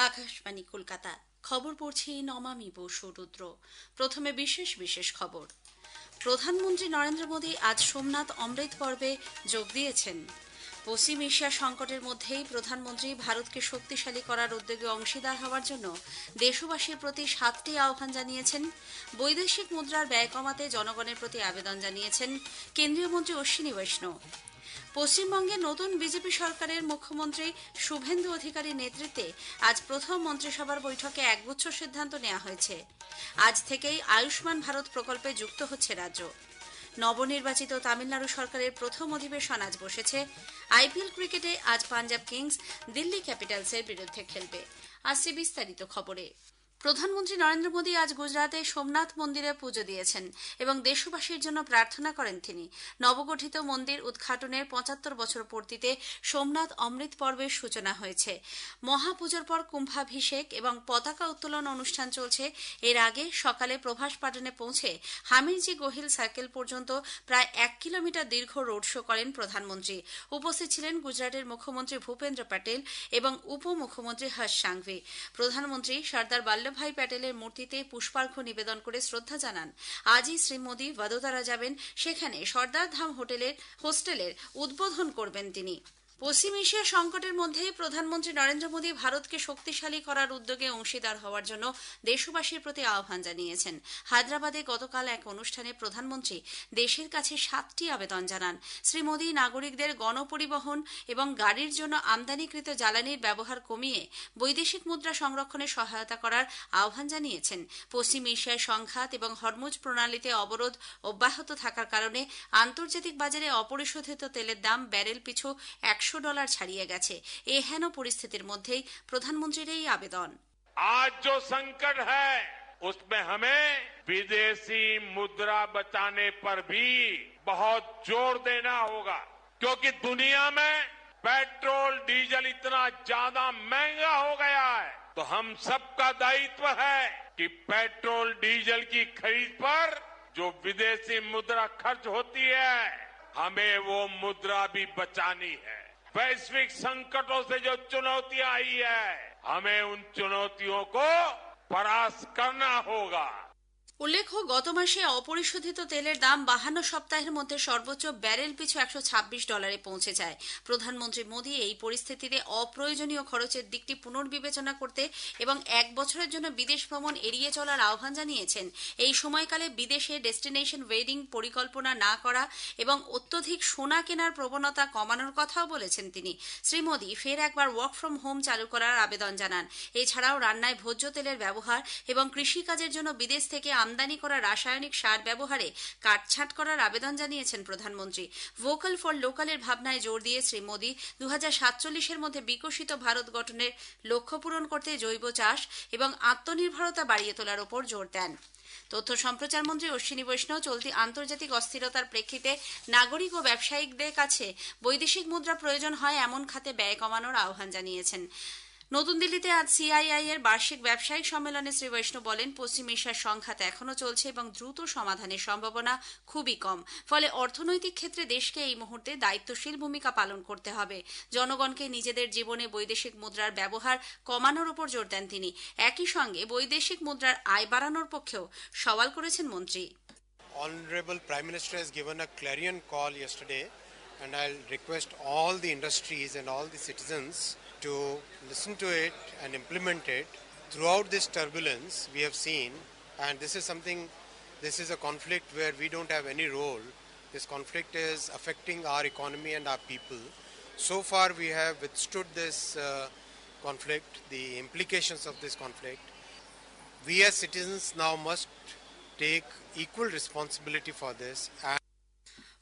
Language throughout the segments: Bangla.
আকাশবাণী কলকাতা। খবর পড়ছি নমামি বসু রুদ্র। প্রথমে বিশেষ বিশেষ খবর। প্রধানমন্ত্রী নরেন্দ্র মোদী আজ সোমনাথ অমৃত পর্বে যোগ দিয়েছেন। পশ্চিম এশিয়া সংকটের মধ্যেই প্রধানমন্ত্রী ভারতকে শক্তিশালী করার উদ্যোগে অংশীদার হওয়ার জন্য দেশবাসীর প্রতি 7টি আহ্বান জানিয়েছেন। বৈদেশিক মুদ্রার ব্যয় কমাতে জনগণের প্রতি আবেদন জানিয়েছেন কেন্দ্রীয় মন্ত্রী অশ্বিনী বৈষ্ণব। পশ্চিমবঙ্গে নতুন বিজেপি সরকারের মুখ্যমন্ত্রী শুভেন্দু অধিকারীর নেতৃত্বে আজ প্রথম মন্ত্রিসভার বৈঠকে একগুচ্ছ সিদ্ধান্ত নেওয়া হয়েছে। আজ থেকেই আয়ুষ্মান ভারত প্রকল্পে যুক্ত হচ্ছে রাজ্য। নবনির্বাচিত তামিলনাড়ু সরকারের প্রথম অধিবেশন আজ বসেছে। আইপিএল ক্রিকেটে আজ পাঞ্জাব কিংস দিল্লি ক্যাপিটালসের বিরুদ্ধে খেলবে। আসছে বিস্তারিত খবরে। প্রধানমন্ত্রী নরেন্দ্র মোদী আজ গুজরাতে সোমনাথ মন্দিরে পুজো দিয়েছেন এবং দেশবাসীর জন্য প্রার্থনা করেন তিনি। নবগঠিত মন্দির উদ্ঘাটনের ৭৫ বছর পূর্তিতে সোমনাথ অমৃত পর্বের সূচনা হয়েছে। মহাপুজোর পর কুম্ভাভিষেক এবং পতাকা উত্তোলন অনুষ্ঠান চলছে। এর আগে সকালে প্রভাস পাটনে পৌঁছে হামিরজি গোহিল সার্কেল পর্যন্ত প্রায় 1 কিলোমিটার দীর্ঘ রোড শো করেন প্রধানমন্ত্রী। উপস্থিত ছিলেন গুজরাটের মুখ্যমন্ত্রী ভূপেন্দ্র প্যাটেল এবং উপমুখ্যমন্ত্রী হর্ষ সাংভি। প্রধানমন্ত্রী সর্দার বল্লভভাই প্যাটেলের মূর্তিতে পুষ্পার্ঘ্য নিবেদন করে শ্রদ্ধা জানান। আজই শ্রী মোদী বদোদরা যাবেন, সেখানে সর্দার ধাম হোস্টেলের উদ্বোধন করবেন তিনি। পশ্চিম এশিয়া সংকটের মধ্যেই প্রধানমন্ত্রী নরেন্দ্র মোদী ভারতকে শক্তিশালী করার উদ্যোগে অংশীদার হওয়ার জন্য দেশবাসীর প্রতি আহ্বান জানিয়েছেন। হায়দ্রাবাদে গতকাল এক অনুষ্ঠানে প্রধানমন্ত্রী দেশের কাছে 7টি আবেদন জানান। শ্রী মোদী নাগরিকদের গণপরিবহন এবং গাড়ির জন্য আমদানিকৃত জ্বালানির ব্যবহার কমিয়ে বৈদেশিক মুদ্রা সংরক্ষণে সহায়তা করার আহ্বান জানিয়েছেন। পশ্চিম এশিয়ায় সংঘাত এবং হরমুজ প্রণালীতে অবরোধ অব্যাহত থাকার কারণে আন্তর্জাতিক বাজারে অপরিশোধিত তেলের দাম ব্যারেল পিছু $100 ছাড়িয়ে গেছে। এই হেন পরিস্থিতির মধ্যেই প্রধানমন্ত্রীর এই আবেদন। आज जो संकट है उसमें हमें विदेशी मुद्रा बचाने पर भी बहुत जोर देना होगा, क्योंकि दुनिया में पेट्रोल डीजल इतना ज्यादा महंगा हो गया है। तो हम सबका दायित्व है कि पेट्रोल डीजल की खरीद पर जो विदेशी मुद्रा खर्च होती है, हमें वो मुद्रा भी बचानी है। वैश्विक संकटों से जो चुनौतियां आई है, हमें उन चुनौतियों को परास्त करना होगा। উল্লেখ্য, গত মাসে অপরিশোধিত তেলের দাম 52 সপ্তাহের মধ্যে সর্বোচ্চ ব্যারেল পিছু $126 পৌঁছে যায়। প্রধানমন্ত্রী মোদী এই পরিস্থিতিতে অপ্রয়োজনীয় খরচের দিকটি পুনর্বিবেচনা করতে এবং 1 বছরের জন্য বিদেশ ভ্রমণ এড়িয়ে চলার আহ্বান জানিয়েছেন। এই সময়কালে বিদেশে ডেস্টিনেশন ওয়েডিং পরিকল্পনা না করা এবং অত্যধিক সোনা কেনার প্রবণতা কমানোর কথাও বলেছেন তিনি। শ্রী মোদী ফের একবার ওয়ার্ক ফ্রম হোম চালু করার আবেদন জানান। এছাড়াও রান্নায় ভোজ্য তেলের ব্যবহার এবং কৃষিকাজের জন্য বিদেশ থেকে আমদানি করা রাসায়নিক সার ব্যবহারে কাটছাঁট করার আবেদন জানিয়েছেন প্রধানমন্ত্রী। ভোকাল ফর লোকালের ভাবনায় জোর দিয়ে শ্রী মোদী 2047-এর মধ্যে বিকশিত ভারত গঠনের লক্ষ্য পূরণ করতে জৈব চাষ এবং আত্মনির্ভরতা বাড়িয়ে তোলার উপর জোর দেন। তথ্য সম্প্রচার মন্ত্রী অশ্বিনী বৈষ্ণব চলতি আন্তর্জাতিক অস্থিরতার প্রেক্ষিতে নাগরিক ও ব্যবসায়িকদের কাছে বৈদেশিক মুদ্রা প্রয়োজন হয় এমন খাতে ব্যয় কমানোর আহ্বান জানিয়েছেন। নতুন দিল্লিতে আজ সিআইআই এর বার্ষিক ব্যবসায়িক সম্মেলনে শ্রী বৈষ্ণব বলেন, পশ্চিম এশিয়ার সংঘাত এখনো চলছে এবং দ্রুত সমাধানের সম্ভাবনা খুবই কম। ফলে অর্থনৈতিক ক্ষেত্রে দেশকে এই মুহূর্তে দায়িত্বশীল ভূমিকা পালন করতে হবে। জনগণকে নিজেদের জীবনে বৈদেশিক মুদ্রার ব্যবহার কমানোর উপর জোর দেন তিনি। একই সঙ্গে বৈদেশিক মুদ্রার আয় বাড়ানোর পক্ষেও সওয়াল করেছেন মন্ত্রী। Honorable Prime Minister has given a clarion call yesterday, and I'll request all the industries and all the citizens to listen to it and implement it. Throughout this turbulence we have seen, and this is a conflict where we don't have any role. This conflict is affecting our economy and our people. So far we have withstood this conflict, the implications of this conflict. We as citizens now must take equal responsibility for this.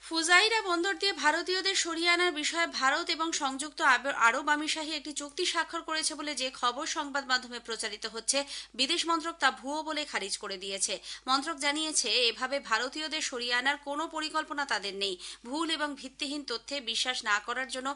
Fujairah বন্দর দিয়ে ভারতীয়দের সরিয়ে আনার বিষয়ে ভারত এবং সংযুক্ত আরব আমিরশাহী একটি চুক্তি স্বাক্ষর করেছে বলে যে খবর সংবাদ মাধ্যমে প্রচারিত হচ্ছে, বিদেশ মন্ত্রক তা ভুয়ো বলে খারিজ করে দিয়েছে। মন্ত্রক জানিয়েছে, এভাবে ভারতীয়দের সরিয়ে আনার কোনো পরিকল্পনা তাদের নেই। ভুল এবং ভিত্তিহীন তথ্যে বিশ্বাস না করার জন্য